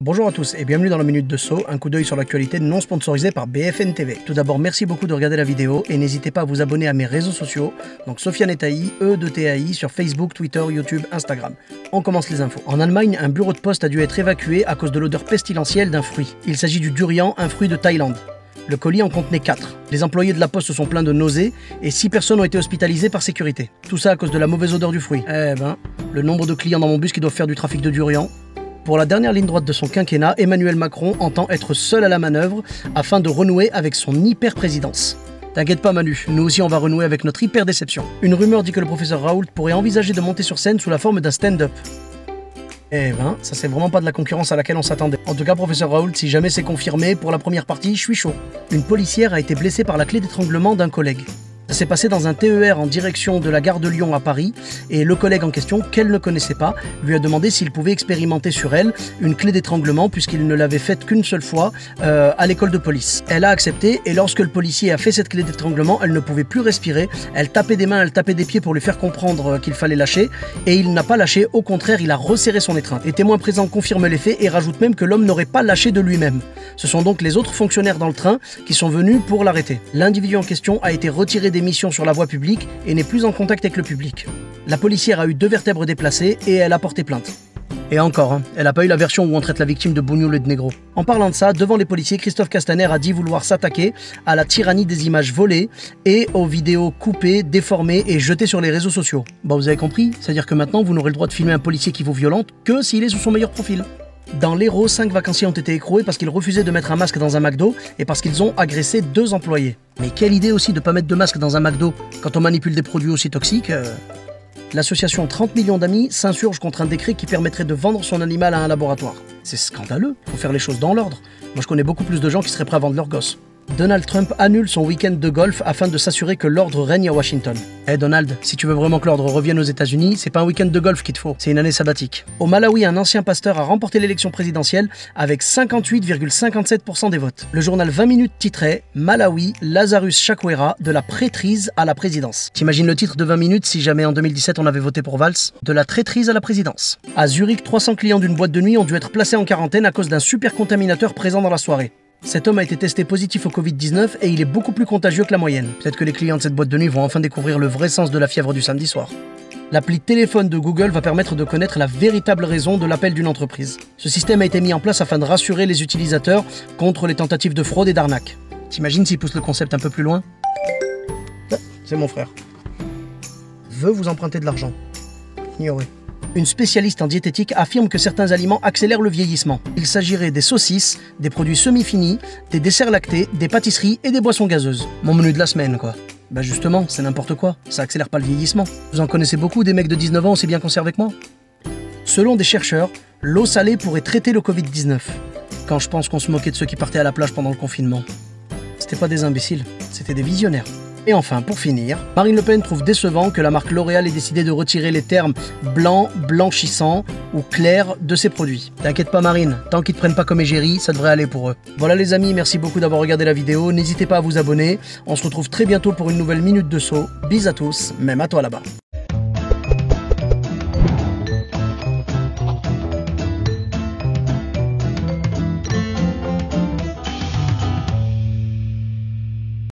Bonjour à tous et bienvenue dans la Minute de Saut, un coup d'œil sur l'actualité non sponsorisée par BFN TV. Tout d'abord, merci beaucoup de regarder la vidéo et n'hésitez pas à vous abonner à mes réseaux sociaux, donc Sofiane et Taï, E2TAI sur Facebook, Twitter, YouTube, Instagram. On commence les infos. En Allemagne, un bureau de poste a dû être évacué à cause de l'odeur pestilentielle d'un fruit. Il s'agit du durian, un fruit de Thaïlande. Le colis en contenait 4. Les employés de la poste se sont plaints de nausées et 6 personnes ont été hospitalisées par sécurité. Tout ça à cause de la mauvaise odeur du fruit. Le nombre de clients dans mon bus qui doivent faire du trafic de durian. Pour la dernière ligne droite de son quinquennat, Emmanuel Macron entend être seul à la manœuvre afin de renouer avec son hyper-présidence. T'inquiète pas Manu, nous aussi on va renouer avec notre hyper-déception. Une rumeur dit que le professeur Raoult pourrait envisager de monter sur scène sous la forme d'un stand-up. Ça c'est vraiment pas de la concurrence à laquelle on s'attendait. En tout cas, professeur Raoult, si jamais c'est confirmé, pour la première partie, je suis chaud. Une policière a été blessée par la clé d'étranglement d'un collègue. Ça s'est passé dans un TER en direction de la gare de Lyon à Paris et le collègue en question, qu'elle ne connaissait pas, lui a demandé s'il pouvait expérimenter sur elle une clé d'étranglement puisqu'il ne l'avait faite qu'une seule fois à l'école de police. Elle a accepté et lorsque le policier a fait cette clé d'étranglement, elle ne pouvait plus respirer, elle tapait des mains, elle tapait des pieds pour lui faire comprendre qu'il fallait lâcher et il n'a pas lâché, au contraire il a resserré son étreinte. Les témoins présents confirment les faits et rajoutent même que l'homme n'aurait pas lâché de lui-même. Ce sont donc les autres fonctionnaires dans le train qui sont venus pour l'arrêter. L'individu en question a été retiré des missions sur la voie publique et n'est plus en contact avec le public. La policière a eu 2 vertèbres déplacées et elle a porté plainte. Et encore, elle n'a pas eu la version où on traite la victime de bougnoul et de négro. En parlant de ça, devant les policiers, Christophe Castaner a dit vouloir s'attaquer à la tyrannie des images volées et aux vidéos coupées, déformées et jetées sur les réseaux sociaux. Bah vous avez compris, c'est-à-dire que maintenant vous n'aurez le droit de filmer un policier qui vous violente que s'il est sous son meilleur profil. Dans l'Hérault, 5 vacanciers ont été écroués parce qu'ils refusaient de mettre un masque dans un McDo et parce qu'ils ont agressé 2 employés. Mais quelle idée aussi de ne pas mettre de masque dans un McDo quand on manipule des produits aussi toxiques. L'association 30 millions d'amis s'insurge contre un décret qui permettrait de vendre son animal à un laboratoire. C'est scandaleux, faut faire les choses dans l'ordre. Moi je connais beaucoup plus de gens qui seraient prêts à vendre leurs gosses. Donald Trump annule son week-end de golf afin de s'assurer que l'ordre règne à Washington. Donald, si tu veux vraiment que l'ordre revienne aux États-Unis, c'est pas un week-end de golf qu'il te faut, c'est une année sabbatique. Au Malawi, un ancien pasteur a remporté l'élection présidentielle avec 58,57% des votes. Le journal 20 minutes titrait « Malawi, Lazarus Chakwera, de la traîtrise à la présidence ». T'imagines le titre de 20 minutes si jamais en 2017 on avait voté pour Valls ? De la traîtrise à la présidence. À Zurich, 300 clients d'une boîte de nuit ont dû être placés en quarantaine à cause d'un super contaminateur présent dans la soirée. Cet homme a été testé positif au Covid-19 et il est beaucoup plus contagieux que la moyenne. Peut-être que les clients de cette boîte de nuit vont enfin découvrir le vrai sens de la fièvre du samedi soir. L'appli téléphone de Google va permettre de connaître la véritable raison de l'appel d'une entreprise. Ce système a été mis en place afin de rassurer les utilisateurs contre les tentatives de fraude et d'arnaque. T'imagines s'il pousse le concept un peu plus loin ? C'est mon frère. Veut vous emprunter de l'argent. Ignorez. Une spécialiste en diététique affirme que certains aliments accélèrent le vieillissement. Il s'agirait des saucisses, des produits semi-finis, des desserts lactés, des pâtisseries et des boissons gazeuses. Mon menu de la semaine, quoi. Bah justement, c'est n'importe quoi, ça accélère pas le vieillissement. Vous en connaissez beaucoup des mecs de 19 ans aussi bien conservés que moi ? Selon des chercheurs, l'eau salée pourrait traiter le Covid-19. Quand je pense qu'on se moquait de ceux qui partaient à la plage pendant le confinement. C'était pas des imbéciles, c'était des visionnaires. Et enfin, pour finir, Marine Le Pen trouve décevant que la marque L'Oréal ait décidé de retirer les termes blanc, blanchissant ou clair de ses produits. T'inquiète pas Marine, tant qu'ils te prennent pas comme égérie, ça devrait aller pour eux. Voilà les amis, merci beaucoup d'avoir regardé la vidéo, n'hésitez pas à vous abonner, on se retrouve très bientôt pour une nouvelle Minute de Saut. Bis à tous, même à toi là-bas.